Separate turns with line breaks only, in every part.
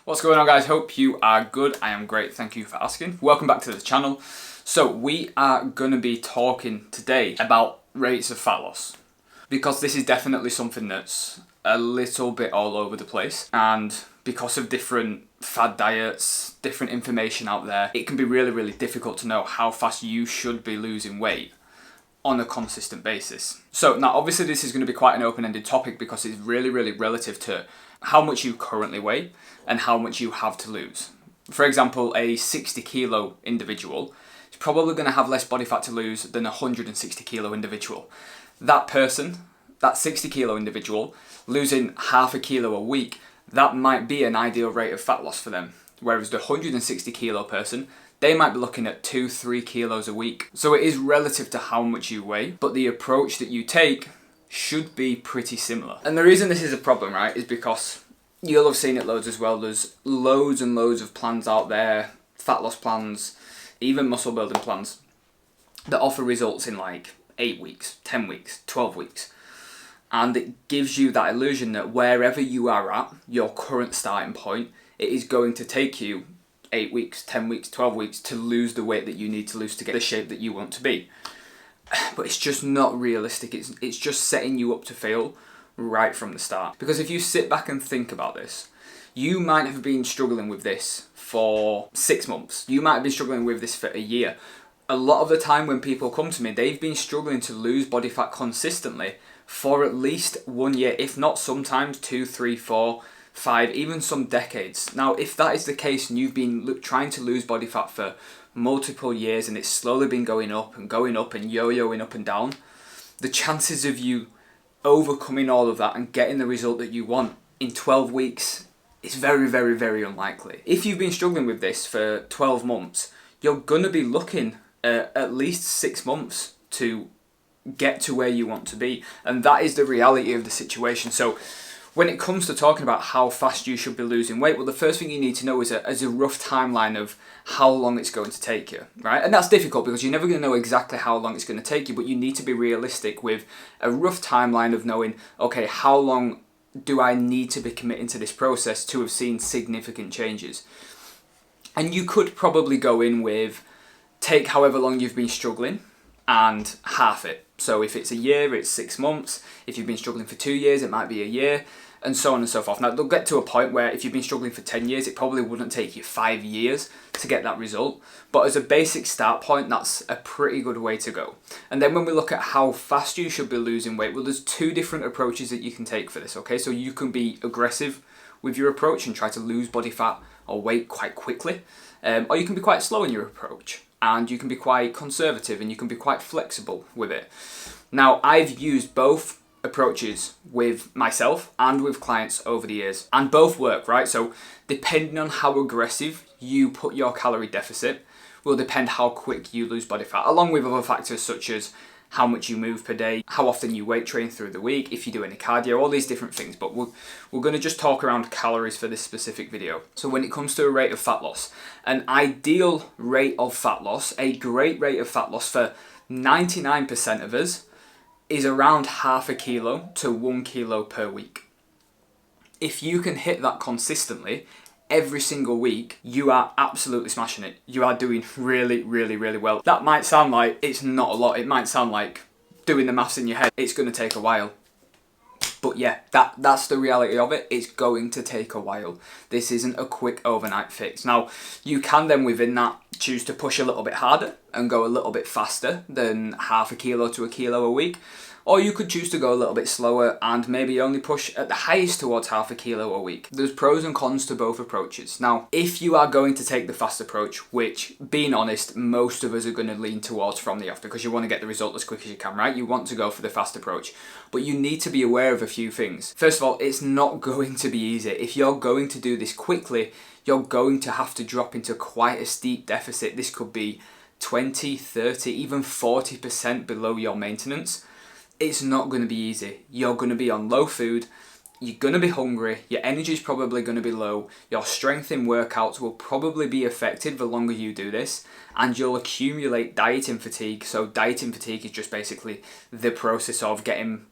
What's going on, guys? Hope you are good. I am great, thank you for asking. Welcome back to the channel. So we are going to be talking today about rates of fat loss, because this is definitely something that's a little bit all over the place, and because of different fad diets, different information out there, it can be really difficult to know how fast you should be losing weight on a consistent basis. So now obviously this is going to be quite an open-ended topic because it's really relative to how much you currently weigh and how much you have to lose. For example, a 60 kilo individual is probably going to have less body fat to lose than a 160 kilo individual. That person, that 60 kilo individual, losing half a kilo a week, that might be an ideal rate of fat loss for them. Whereas the 160 kilo person, they might be looking at 2-3 kilos a week. So it is relative to how much you weigh, but the approach that you take should be pretty similar. And the reason this is a problem, right, is because you'll have seen it loads as well. There's loads and loads of plans out there, fat loss plans, even muscle building plans, that offer results in like 8 weeks, 10 weeks, 12 weeks. And it gives you that illusion that wherever you are at, your current starting point, it is going to take you 8 weeks, 10 weeks, 12 weeks to lose the weight that you need to lose to get the shape that you want to be. But it's just not realistic. It's just setting you up to fail right from the start. Because if you sit back and think about this, you might have been struggling with this for 6 months. You might have been struggling with this for a year. A lot of the time when people come to me, they've been struggling to lose body fat consistently for at least 1 year, if not sometimes 2, 3, 4, 5, even some decades. Now, if that is the case and you've been trying to lose body fat for multiple years and it's slowly been going up and yo-yoing up and down, the chances of you overcoming all of that and getting the result that you want in 12 weeks is very unlikely. If you've been struggling with this for 12 months, you're going to be looking at least 6 months to get to where you want to be. And that is the reality of the situation. So when it comes to talking about how fast you should be losing weight, well, the first thing you need to know is a rough timeline of how long it's going to take you, right? And that's difficult because you're never going to know exactly how long it's going to take you, but you need to be realistic with a rough timeline of knowing, okay, how long do I need to be committing to this process to have seen significant changes? And you could probably go in with, take however long you've been struggling and half it. So if it's a year, it's 6 months. If you've been struggling for 2 years, it might be a year, and so on and so forth. Now, they'll get to a point where if you've been struggling for 10 years, it probably wouldn't take you 5 years to get that result. But as a basic start point, that's a pretty good way to go. And then when we look at how fast you should be losing weight, well, there's 2 different approaches that you can take for this, okay? So you can be aggressive with your approach and try to lose body fat or weight quite quickly, or you can be quite slow in your approach. And you can be quite conservative and you can be quite flexible with it. Now, I've used both approaches with myself and with clients over the years, and both work, right? So depending on how aggressive you put your calorie deficit will depend how quick you lose body fat, along with other factors such as how much you move per day, how often you weight train through the week, if you do any cardio, all these different things. But we're going to just talk around calories for this specific video. So when it comes to a rate of fat loss, an ideal rate of fat loss, a great rate of fat loss for 99% of us is around half a kilo to 1 kilo per week. If you can hit that consistently, every single week, you are absolutely smashing it. You are doing really well. That might sound like it's not a lot. It might sound like doing the maths in your head, it's going to take a while. But yeah, that's the reality of it. It's going to take a while. This isn't a quick overnight fix. Now, you can then within that choose to push a little bit harder and go a little bit faster than half a kilo to a kilo a week. Or you could choose to go a little bit slower and maybe only push at the highest towards half a kilo a week. There's pros and cons to both approaches. Now, if you are going to take the fast approach, which, being honest, most of us are going to lean towards from the off because you want to get the result as quick as you can, right? You want to go for the fast approach. But you need to be aware of a few things. First of all, it's not going to be easy. If you're going to do this quickly, you're going to have to drop into quite a steep deficit. This could be 20, 30, even 40% below your maintenance. It's not going to be easy. You're going to be on low food, you're going to be hungry, your energy is probably going to be low, your strength in workouts will probably be affected the longer you do this, and you'll accumulate dieting fatigue. So dieting fatigue is just basically the process of getting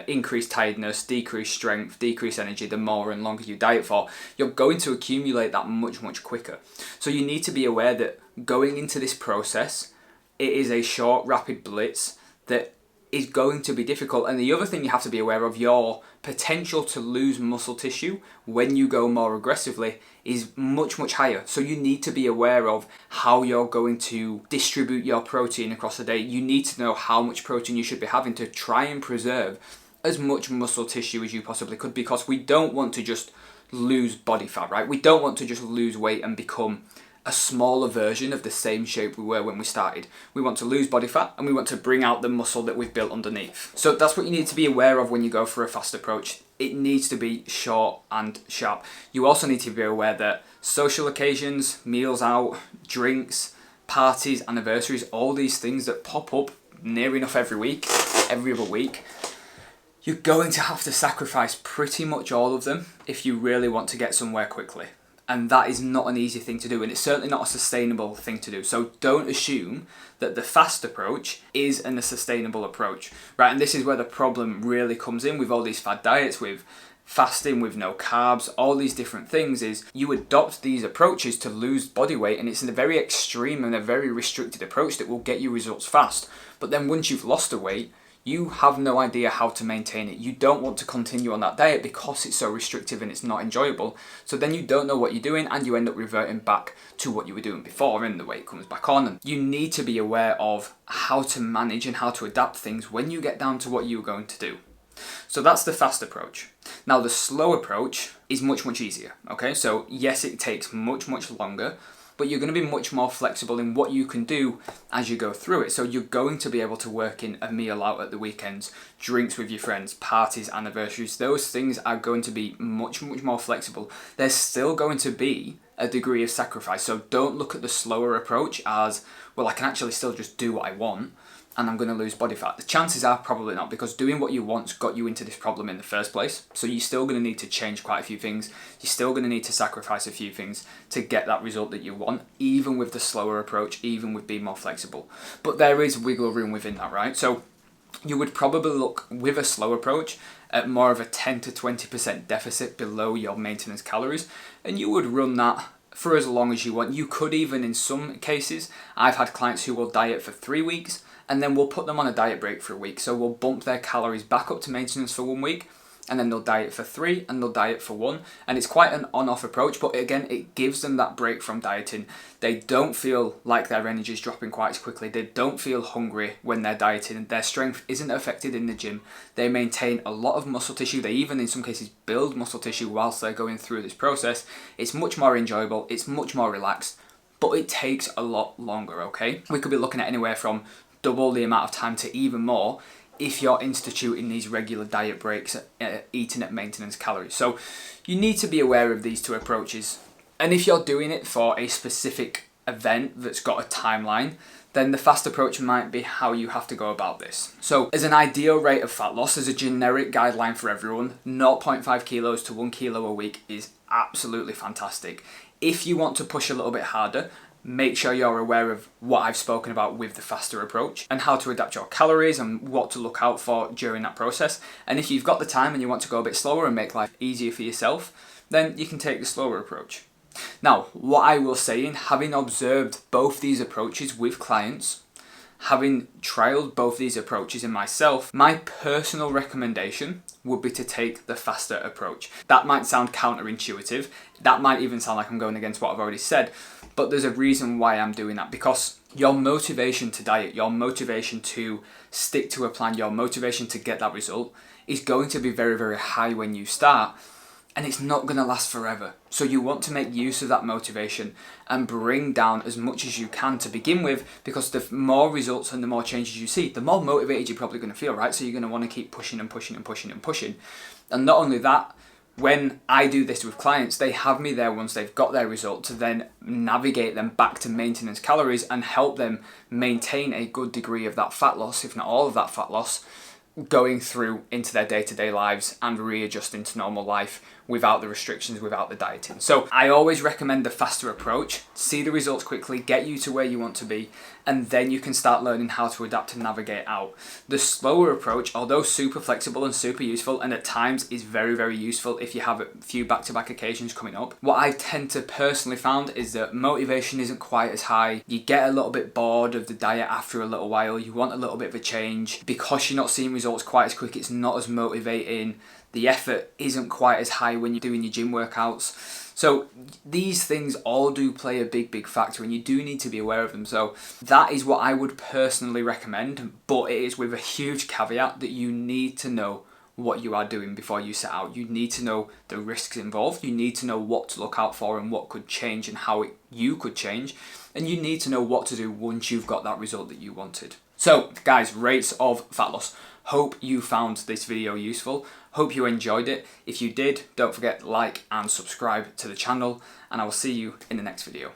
increased tiredness, decreased strength, decreased energy, the more and longer you diet for, you're going to accumulate that much quicker. So you need to be aware that going into this process, it is a short, rapid blitz that is going to be difficult. And the other thing you have to be aware of, your potential to lose muscle tissue when you go more aggressively is much higher. So you need to be aware of how you're going to distribute your protein across the day. You need to know how much protein you should be having to try and preserve as much muscle tissue as you possibly could, because we don't want to just lose body fat, right? We don't want to just lose weight and become a smaller version of the same shape we were when we started. We want to lose body fat and we want to bring out the muscle that we've built underneath. So that's what you need to be aware of when you go for a fast approach. It needs to be short and sharp. You also need to be aware that social occasions, meals out, drinks, parties, anniversaries, all these things that pop up near enough every week, every other week, you're going to have to sacrifice pretty much all of them if you really want to get somewhere quickly. And that is not an easy thing to do, and it's certainly not a sustainable thing to do. So don't assume that the fast approach is a sustainable approach, right? And this is where the problem really comes in with all these fad diets, with fasting, with no carbs, all these different things, is you adopt these approaches to lose body weight, and it's a very extreme and a very restricted approach that will get you results fast. But then once you've lost the weight, you have no idea how to maintain it. You don't want to continue on that diet because it's so restrictive and it's not enjoyable. So then you don't know what you're doing and you end up reverting back to what you were doing before, and the weight comes back on. And you need to be aware of how to manage and how to adapt things when you get down to what you're going to do. So that's the fast approach. Now the slow approach is much easier, okay? So yes, it takes much longer, but you're going to be much more flexible in what you can do as you go through it. So you're going to be able to work in a meal out at the weekends, drinks with your friends, parties, anniversaries. Those things are going to be much more flexible. There's still going to be a degree of sacrifice. So don't look at the slower approach as, well, I can actually still just do what I want and I'm going to lose body fat. The chances are probably not, because doing what you want's got you into this problem in the first place. So you're still going to need to change quite a few things. You're still going to need to sacrifice a few things to get that result that you want, even with the slower approach, even with being more flexible. But there is wiggle room within that, right? So you would probably look with a slow approach at more of a 10 to 20% deficit below your maintenance calories, and you would run that for as long as you want. You could even, in some cases, I've had clients who will diet for 3 weeks and then we'll put them on a diet break for a week. So we'll bump their calories back up to maintenance for 1 week, and then they'll diet for 3 and they'll diet for 1. And it's quite an on-off approach, but again, it gives them that break from dieting. They don't feel like their energy is dropping quite as quickly. They don't feel hungry when they're dieting, and their strength isn't affected in the gym. They maintain a lot of muscle tissue. They even, in some cases, build muscle tissue whilst they're going through this process. It's much more enjoyable. It's much more relaxed, but it takes a lot longer, okay? We could be looking at anywhere from double the amount of time to even more if you're instituting these regular diet breaks, eating at maintenance calories. So you need to be aware of these two approaches. And if you're doing it for a specific event that's got a timeline, then the fast approach might be how you have to go about this. So as an ideal rate of fat loss, as a generic guideline for everyone, 0.5 kilos to 1 kilo a week is absolutely fantastic. If you want to push a little bit harder, make sure you're aware of what I've spoken about with the faster approach and how to adapt your calories and what to look out for during that process. And if you've got the time and you want to go a bit slower and make life easier for yourself, then you can take the slower approach. Now, what I will say, in having observed both these approaches with clients, having trialed both these approaches in myself, my personal recommendation would be to take the faster approach. That might sound counterintuitive. That might even sound like I'm going against what I've already said, but there's a reason why I'm doing that, because your motivation to diet, your motivation to stick to a plan, your motivation to get that result is going to be very high when you start, and it's not going to last forever. So you want to make use of that motivation and bring down as much as you can to begin with, because the more results and the more changes you see, the more motivated you're probably going to feel, right? So you're going to want to keep pushing. And not only that, when I do this with clients, they have me there once they've got their result to then navigate them back to maintenance calories and help them maintain a good degree of that fat loss, if not all of that fat loss, going through into their day-to-day lives and readjusting to normal life without the restrictions, without the dieting. So I always recommend the faster approach. See the results quickly, get you to where you want to be, and then you can start learning how to adapt and navigate out. The slower approach, although super flexible and super useful, and at times is very, very useful if you have a few back-to-back occasions coming up, what I tend to personally found is that motivation isn't quite as high. You get a little bit bored of the diet after a little while. You want a little bit of a change. Because you're not seeing results quite as quick, it's not as motivating. The effort isn't quite as high when you're doing your gym workouts. So these things all do play a big factor, and you do need to be aware of them. So that is what I would personally recommend, but it is with a huge caveat that you need to know what you are doing before you set out. You need to know the risks involved. You need to know what to look out for and what could change and how you could change. And you need to know what to do once you've got that result that you wanted. So guys, rates of fat loss. Hope you found this video useful. Hope you enjoyed it. If you did, don't forget to like and subscribe to the channel, and I will see you in the next video.